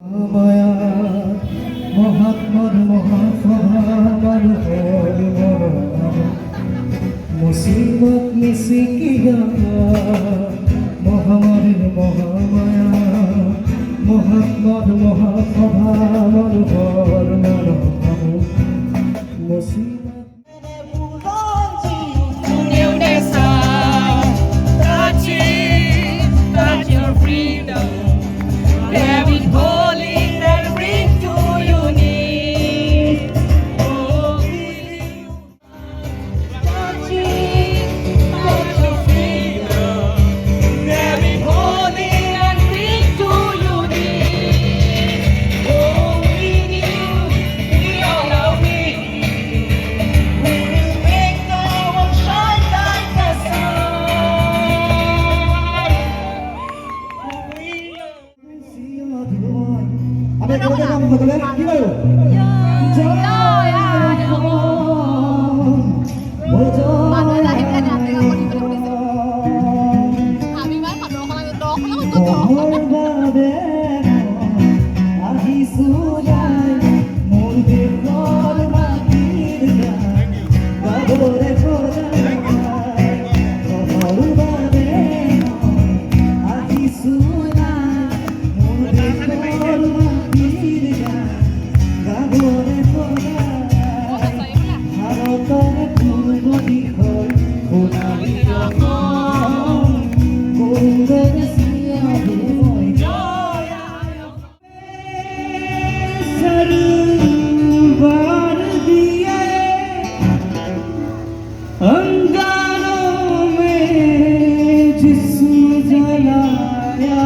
মায়া মহাত্মার মহাসভার মুসিবত মিশিকিয়া মহামারীর মহামায়া মহাত্মার মহাসভার মুসিবত अंगारों में जिस्म जलाया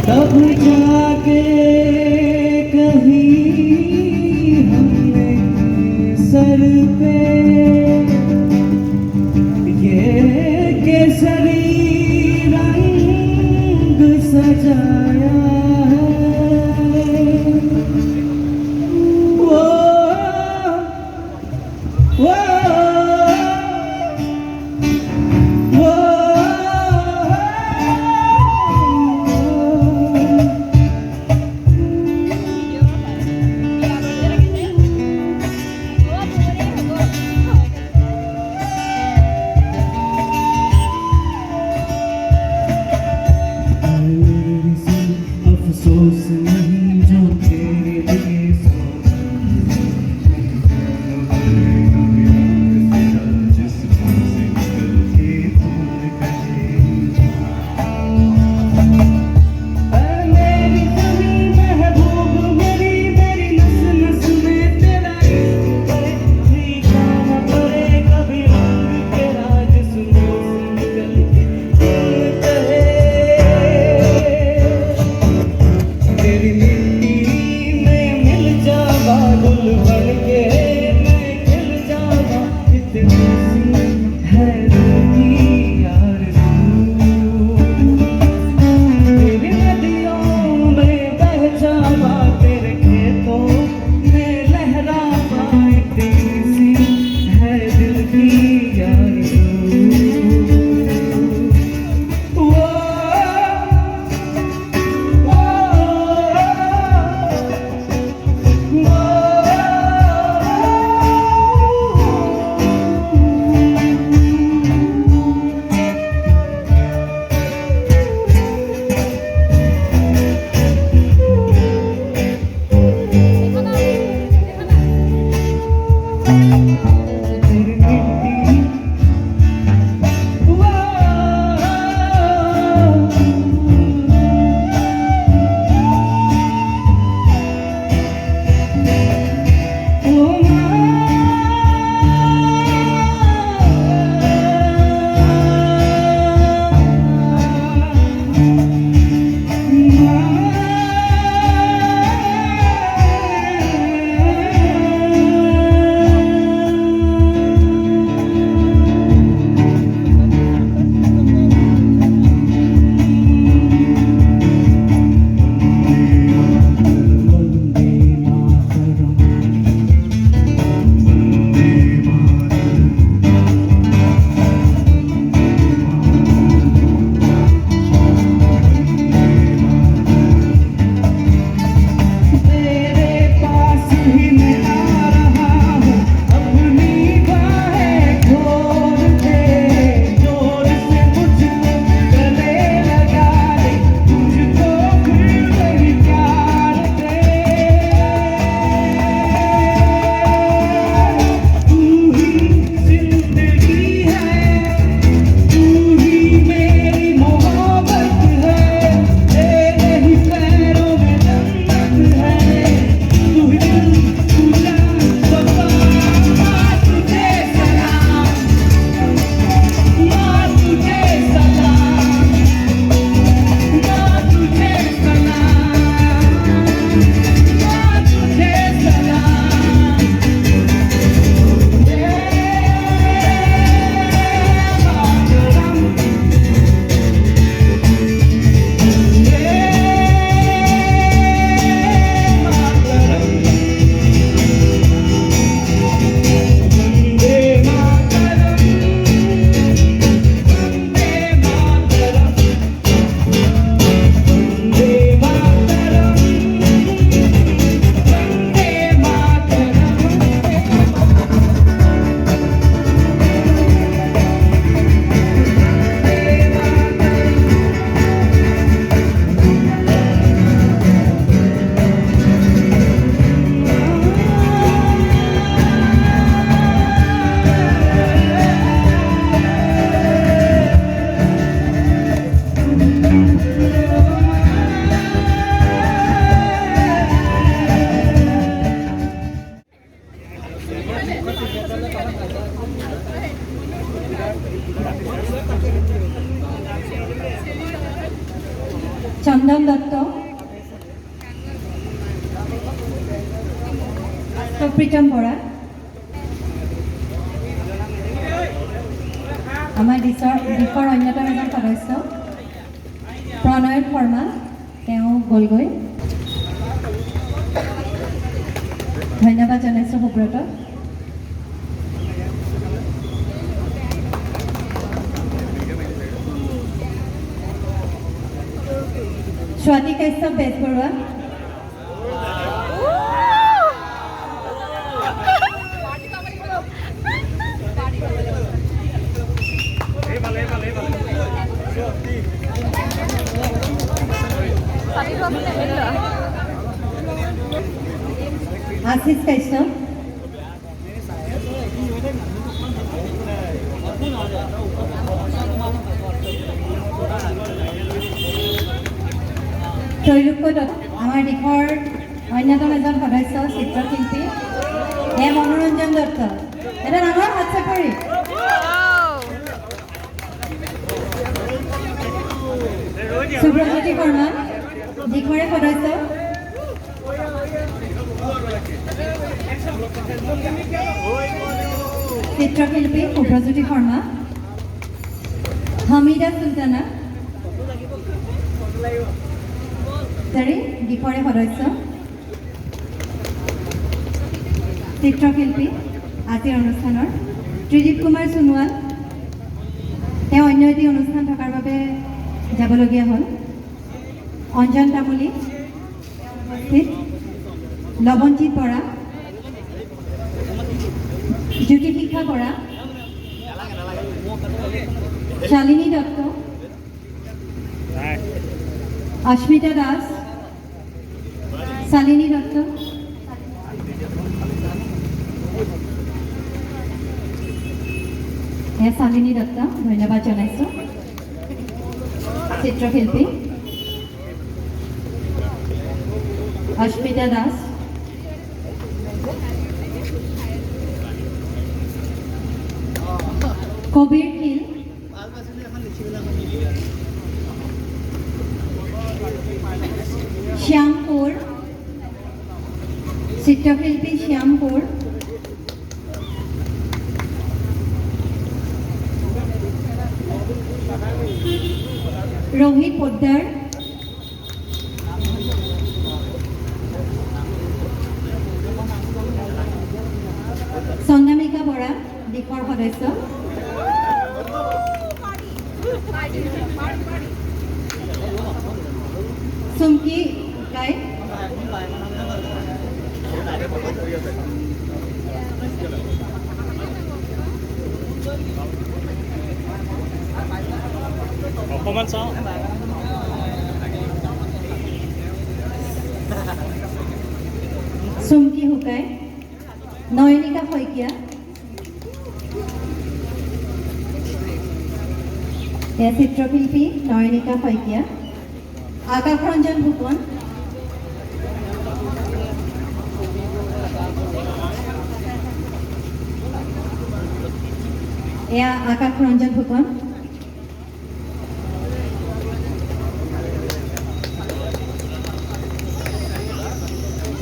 तब जाके कहीं हमने सर पे ये केसरी रंग सजाया अफसोस नहीं जो तेरे लिए চন্দন দত্ত, প্ৰীতম বৰা, আমাৰ দিশৰ অন্যতম এজন সদস্য প্ৰণয় শৰ্মা, তেওঁ গ'লগৈ। ধন্যবাদ জনাইছোঁ সুব্ৰত। স্বাতী কাশ্যপ বেজবৰুৱা, আশিষ কাশ্যপ, ত্ৰৈলোক্য দত্ত, আমাৰ দিশৰ অন্যতম এজন সদস্য চিত্ৰশিল্পী মনোৰঞ্জন দত্ত, এটা ডাঙৰ হাত চাপৰি। সুব্ৰজ্যোতি শৰ্মা, দিশৰে সদস্য। চিত্ৰশিল্পী সুব্ৰজ্যোতি শৰ্মা। হামিদা চুলতানা, দিশৰে সদস্য। চিত্ৰশিল্পী আজিৰ অনুষ্ঠানৰ ত্ৰিদীপ কুমাৰ সোণোৱাল, তেওঁ অন্য এটি অনুষ্ঠান থকাৰ বাবে যাবলগীয়া হ'ল। অঞ্জন তামুলী উপস্থিত, লৱঞ্জিত বৰা, জ্যোতিশিখা বৰা, শালিনী দত্ত, অস্মিতা দাস, শালিনী দত্ত, শালিনী দত্ত, ধন্যবাদ জনাইছোঁ। চিত্ৰশিল্পী অস্মিতা দাস, কবিৰ শিল, শ্যাম কোঁৱৰ, চিত্ৰশিল্পী শ্যাম কোঁৱৰ, रोहित पोद्दार, চন্দামিকা বৰা, দিশৰ সদস্য। চুমকি গাই, অকমান চাওঁ। চুমকি শুকাই, নয়নিকা শইকীয়া, চিত্ৰশিল্পী নয়নিকা শইকীয়া। আকাশ ৰঞ্জন ফুকন, আকাশ ৰঞ্জন ফুকন।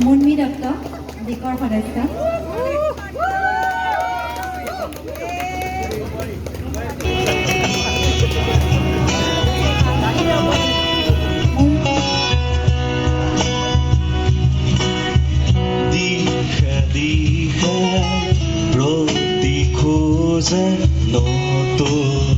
মুন্মি দত্ত, দিশৰ সদস্য। প্ৰতি খোঁজে নতুন